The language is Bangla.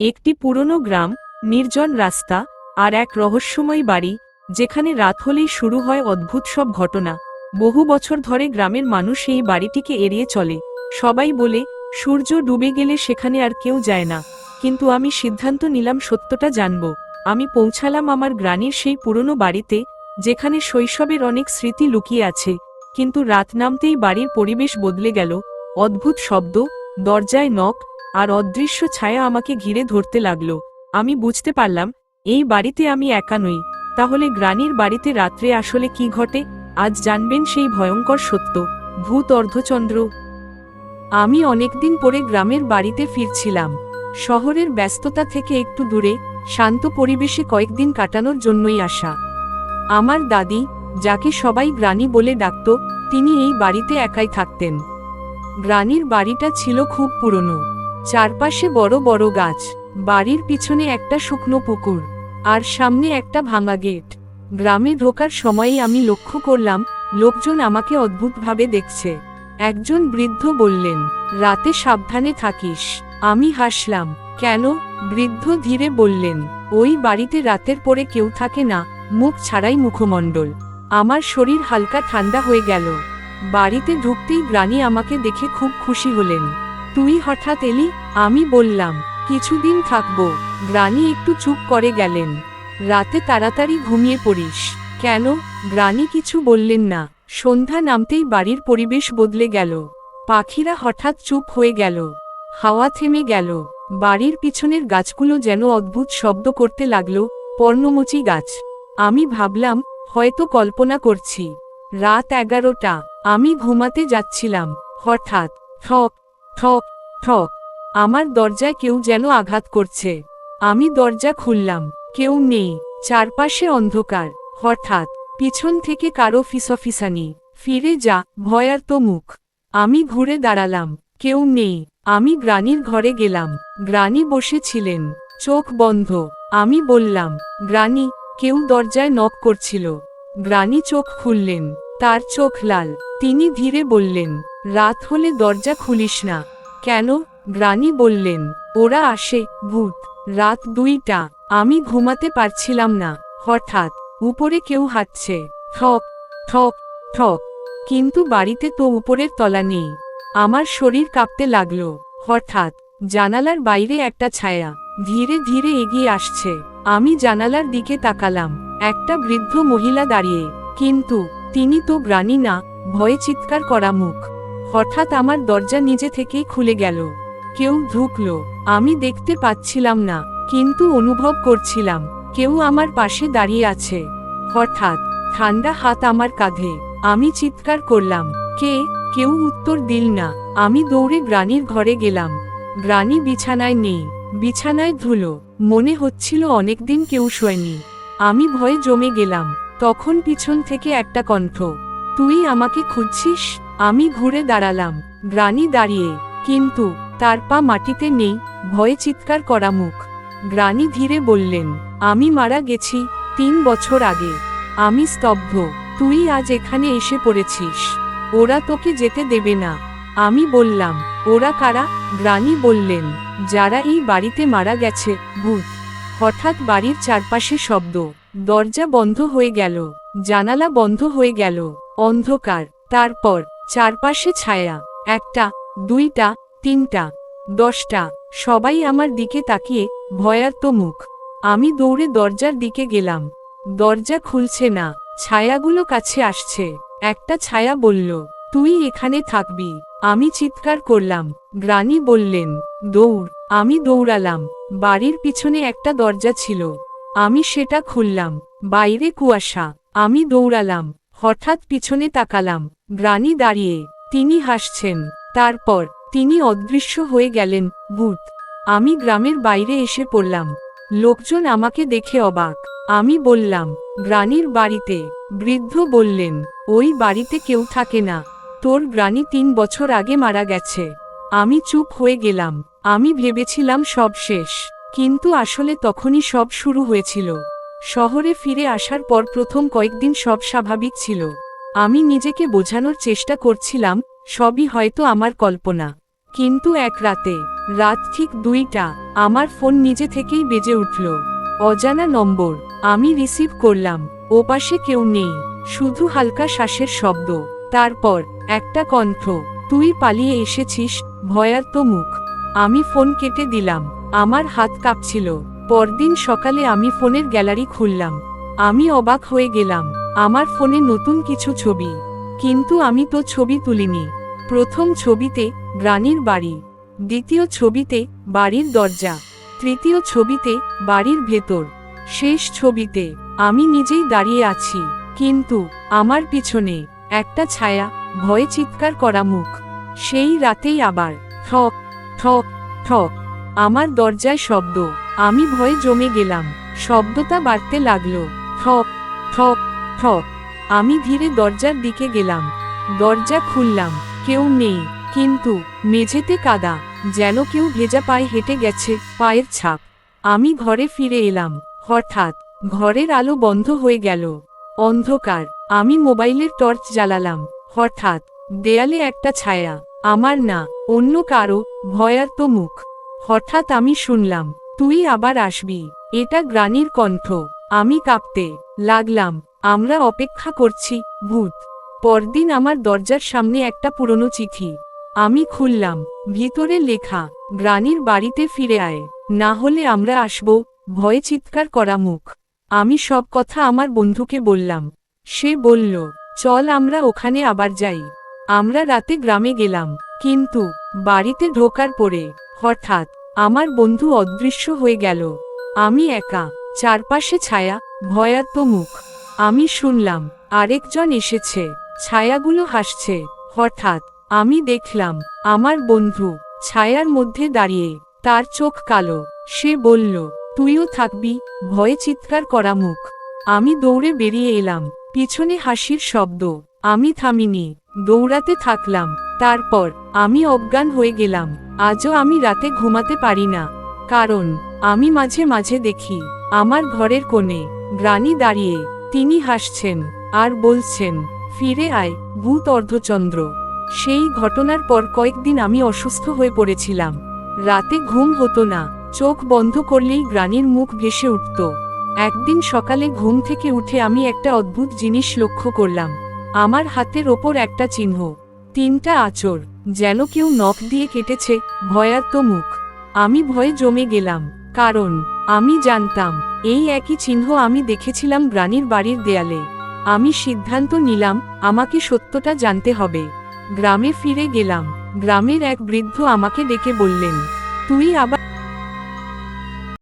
একটি পুরনো গ্রাম, নির্জন রাস্তা, আর এক রহস্যময় বাড়ি, যেখানে রাত হলেই শুরু হয় অদ্ভুত সব ঘটনা। বহু বছর ধরে গ্রামের মানুষ এই বাড়িটিকে এড়িয়ে চলে। সবাই বলে, সূর্য ডুবে গেলে সেখানে আর কেউ যায় না। কিন্তু আমি সিদ্ধান্ত নিলাম সত্যটা জানব। আমি পৌঁছালাম আমার গ্রামের সেই পুরনো বাড়িতে, যেখানে শৈশবের অনেক স্মৃতি লুকিয়ে আছে। কিন্তু রাত নামতেই বাড়ির পরিবেশ বদলে গেল। অদ্ভুত শব্দ, দরজায় নক, আর অদৃশ্য ছায়া আমাকে ঘিরে ধরতে লাগলো। আমি বুঝতে পারলাম, এই বাড়িতে আমি একা নই। তাহলে গ্রানীর বাড়িতে রাত্রে আসলে কি ঘটে? আজ জানবেন সেই ভয়ঙ্কর সত্য। ভূত অর্ধচন্দ্র। আমি অনেকদিন পরে গ্রামের বাড়িতে ফিরছিলাম, শহরের ব্যস্ততা থেকে একটু দূরে, শান্ত পরিবেশে কয়েকদিন কাটানোর জন্যই আসা। আমার দাদি, যাকে সবাই গ্রানী বলে ডাকত, তিনি এই বাড়িতে একাই থাকতেন। গ্রানীর বাড়িটা ছিল খুব পুরনো, চারপাশে বড় বড় গাছ, বাড়ির পিছনে একটা শুকনো পুকুর, আর সামনে একটা ভাঙা গেট। গ্রামে ঢোকার সময়ই আমি লক্ষ্য করলাম, লোকজন আমাকে অদ্ভুতভাবে দেখছে। একজন বৃদ্ধ বললেন, রাতে সাবধানে থাকিস। আমি হাসলাম। কেন? বৃদ্ধ ধীরে বললেন, ওই বাড়িতে রাতের পরে কেউ থাকে না, মুখ ছাড়াই মুখমণ্ডল। আমার শরীর হালকা ঠান্ডা হয়ে গেল। বাড়িতে ঢুকতেই গ্রানী আমাকে দেখে খুব খুশি হলেন। তুই হঠাৎ এলি? আমি বললাম, কিছুদিন থাকবো। গ্রানী একটু চুপ করে গেলেন। রাতে তাড়াতাড়ি ঘুমিয়ে পড়িস। কেন? গ্রানী কিছু বললেন না। সন্ধ্যা নামতেই বাড়ির পরিবেশ বদলে গেল। পাখিরা হঠাৎ চুপ হয়ে গেল, হাওয়া থেমে গেল। বাড়ির পিছনের গাছগুলো যেন অদ্ভুত শব্দ করতে লাগলো, পর্ণমোচী গাছ। আমি ভাবলাম, হয়তো কল্পনা করছি। রাত 11টা, আমি ঘুমাতে যাচ্ছিলাম। হঠাৎ ঠক ঠক ঠক, আমার দরজায় কেউ যেন আঘাত করছে। আমি দরজা খুললাম, কেউ নেই, চারপাশে অন্ধকার। হঠাৎ পিছন থেকে কারো ফিসফিসানি, ফিরে যা, ভয়ার্ত মুখ। আমি ঘুরে দাঁড়ালাম, কেউ নেই। আমি গ্রানীর ঘরে গেলাম। গ্রানী বসেছিলেন, চোখ বন্ধ। আমি বললাম, গ্রানী, কেউ দরজায় নক করছিল। গ্রানী চোখ খুললেন, তার চোখ লাল। তিনি ধীরে বললেন, রাত হলে দরজা খুলিস না। কেন? গ্রানী বললেন, ওরা আসে, ভূত। রাত 2টা, আমি ঘুমাতে পারছিলাম না। হঠাৎ উপরে কেউ হাঁটছে, ঠক ঠক ঠক। কিন্তু বাড়িতে তো উপরের তলা নেই। আমার শরীর কাঁপতে লাগলো। হঠাৎ জানালার বাইরে একটা ছায়া ধীরে ধীরে এগিয়ে আসছে। আমি জানালার দিকে তাকালাম, একটা বৃদ্ধ মহিলা দাঁড়িয়ে। কিন্তু তিনি তো গ্রানী না, ভয়ে চিৎকার করা মুখ। হঠাৎ আমার দরজা নিজে থেকেই খুলে গেল। কেউ ঢুকলো। আমি দেখতে পাচ্ছিলাম না, কিন্তু অনুভব করছিলাম, কেউ আমার পাশে দাঁড়িয়ে আছে। হঠাৎ ঠান্ডা হাত আমার কাঁধে। আমি চিৎকার করলাম, কে? কেউ উত্তর দিল না। আমি দৌড়ে গ্রানীর ঘরে গেলাম। গ্রানী বিছানায় নেই, বিছানায় ধুলো। মনে হচ্ছিল অনেকদিন কেউ শোয়নি। আমি ভয়ে জমে গেলাম। তখন পিছন থেকে একটা কণ্ঠ, তুই আমাকে খুঁজছিস? আমি ঘুরে দাঁড়ালাম, গ্রানী দাঁড়িয়ে, কিন্তু তার পা মাটিতে নেই, ভয়ে চিৎকার করা মুখ। গ্রানী ধীরে বললেন, আমি মারা গেছি 3 বছর আগে। আমি স্তব্ধ। তুই আজ এখানে এসে পড়েছিস, ওরা তোকে যেতে দেবে না। আমি বললাম, ওরা কারা? গ্রানী বললেন, যারা এই বাড়িতে মারা গেছে, ভূত। হঠাৎ বাড়ির চারপাশে শব্দ, দরজা বন্ধ হয়ে গেল, জানালা বন্ধ হয়ে গেল, অন্ধকার। তারপর চারপাশে ছায়া। 1টা, 2টা, 3টা, 10টা। সবাই আমার দিকে তাকিয়ে, ভয়ার্ত মুখ। আমি দৌড়ে দরজার দিকে গেলাম। দরজা খুলছে না, ছায়াগুলো কাছে আসছে। একটা ছায়া বলল, তুই এখানে থাকবি। আমি চিৎকার করলাম। গ্রানী বললেন, দৌড়। আমি দৌড়ালাম। বাড়ির পিছনে একটা দরজা ছিল। আমি সেটা খুললাম। বাইরে কুয়াশা। আমি দৌড়ালাম। হঠাৎ পিছনে তাকালাম, গ্রানী দাঁড়িয়ে। তিনি হাসছেন। তারপর তিনি অদৃশ্য হয়ে গেলেন, ভূত। আমি গ্রামের বাইরে এসে পড়লাম। লোকজন আমাকে দেখে অবাক। আমি বললাম, গ্রানীর বাড়িতে। বৃদ্ধ বললেন, ওই বাড়িতে কেউ থাকে না। তোর গ্রানী 3 বছর আগে মারা গেছে। আমি চুপ হয়ে গেলাম। আমি ভেবেছিলাম সব শেষ, কিন্তু আসলে তখনই সব শুরু হয়েছিল। শহরে ফিরে আসার পর প্রথম কয়েকদিন সব স্বাভাবিক ছিল। আমি নিজেকে বোঝানোর চেষ্টা করছিলাম, সবই হয়তো আমার কল্পনা। কিন্তু এক রাতে, রাত ঠিক 2টা, আমার ফোন নিজে থেকেই বেজে উঠল। অজানা নম্বর। আমি রিসিভ করলাম। ওপাশে কেউ নেই, শুধু হালকা শ্বাসের শব্দ। তারপর একটা কণ্ঠ, তুই পালিয়ে এসেছিস, ভয়ার্ত মুখ। আমি ফোন কেটে দিলাম। আমার হাত কাঁপছিল। পরদিন সকালে আমি ফোনের গ্যালারি খুললাম। আমি অবাক হয়ে গেলাম। আমার ফোনে নতুন কিছু ছবি, কিন্তু আমি তো ছবি তুলিনি। প্রথম ছবিতে গ্রানির বাড়ি, দ্বিতীয় ছবিতে বাড়ির দরজা, তৃতীয় ছবিতে বাড়ির ভেতর, শেষ ছবিতে আমি নিজেই দাঁড়িয়ে আছি, কিন্তু আমার পিছনে একটা ছায়া, ভয়ে চিৎকার করা মুখ। সেই রাতেই আবার ঠক ঠক ঠক আমার দরজায় শব্দ। আমি ভয়ে জমে গেলাম। শব্দটা বাড়তে লাগলো। ঠক ঠক ঠক। আমি ধীরে দরজার দিকে গেলাম। দরজা খুললাম। কেউ নেই, কিন্তু মেঝেতে কাদা, যেন কেউ ভেজা পায়ে হেঁটে গেছে, পায়ের ছাপ। আমি ঘরে ফিরে এলাম। হঠাৎ ঘরের আলো বন্ধ হয়ে গেল। অন্ধকার। আমি মোবাইলের টর্চ জ্বালালাম। হঠাৎ দেয়ালে একটা ছায়া, আমার না, অন্য কারো, ভয়ার্ত মুখ। হঠাৎ আমি শুনলাম, তুই আবার আসবি। এটা গ্রানির কণ্ঠ। আমি কাঁপতে লাগলাম। আমরা অপেক্ষা করছি, ভূত। পরদিন আমার দরজার সামনে একটা পুরনো চিঠি। আমি খুললাম। ভিতরে লেখা, গ্রানির বাড়িতে ফিরে আয়, না হলে আমরা আসব, ভয়ে চিৎকার করা মুখ। আমি সব কথা আমার বন্ধুকে বললাম। সে বলল, চল আমরা ওখানে আবার যাই। আমরা রাতে গ্রামে গেলাম, কিন্তু বাড়িতে ঢোকার পরে হঠাৎ আমার বন্ধু অদৃশ্য হয়ে গেল। আমি একা, চারপাশে ছায়া, ভয়ার্ত মুখ। আমি শুনলাম আরেকজন এসেছে। ছায়াগুলো হাসছে। হঠাৎ আমি দেখলাম আমার বন্ধু ছায়ার মধ্যে দাঁড়িয়ে, তার চোখ কালো। সে বলল, তুইও থাকবি, ভয়ে চিৎকার করা মুখ। আমি দৌড়ে বেরিয়ে এলাম। পিছনে হাসির শব্দ। আমি থামিনি, দৌড়াতে থাকলাম। তারপর আমি অজ্ঞান হয়ে গেলাম। আজও আমি রাতে ঘুমাতে পারি না, কারণ আমি মাঝে মাঝে দেখি আমার ঘরের কোণে গ্রানি দাঁড়িয়ে। তিনি হাসছেন আর বলছেন, ফিরে আয়, ভূত অর্ধচন্দ্র। সেই ঘটনার পর কয়েকদিন আমি অসুস্থ হয়ে পড়েছিলাম। রাতে ঘুম হতো না, চোখ বন্ধ করলেই গ্রানির মুখ ভেসে উঠত। একদিন সকালে ঘুম থেকে উঠে আমি একটা অদ্ভুত জিনিস লক্ষ্য করলাম। আমার হাতের ওপর একটা চিহ্ন, 3টা আঁচড়, যেন কেউ নখ দিয়ে কেটেছে, ভয়ার্ত মুখ। আমি ভয়ে জমে গেলাম, কারণ আমি জানতাম এই একই চিহ্ন আমি দেখেছিলাম গ্রানির বাড়ির দেয়ালে। আমি সিদ্ধান্ত নিলাম, আমাকে সত্যটা জানতে হবে। গ্রামে ফিরে গেলাম। গ্রামের এক বৃদ্ধ আমাকে ডেকে বললেন, তুই আবার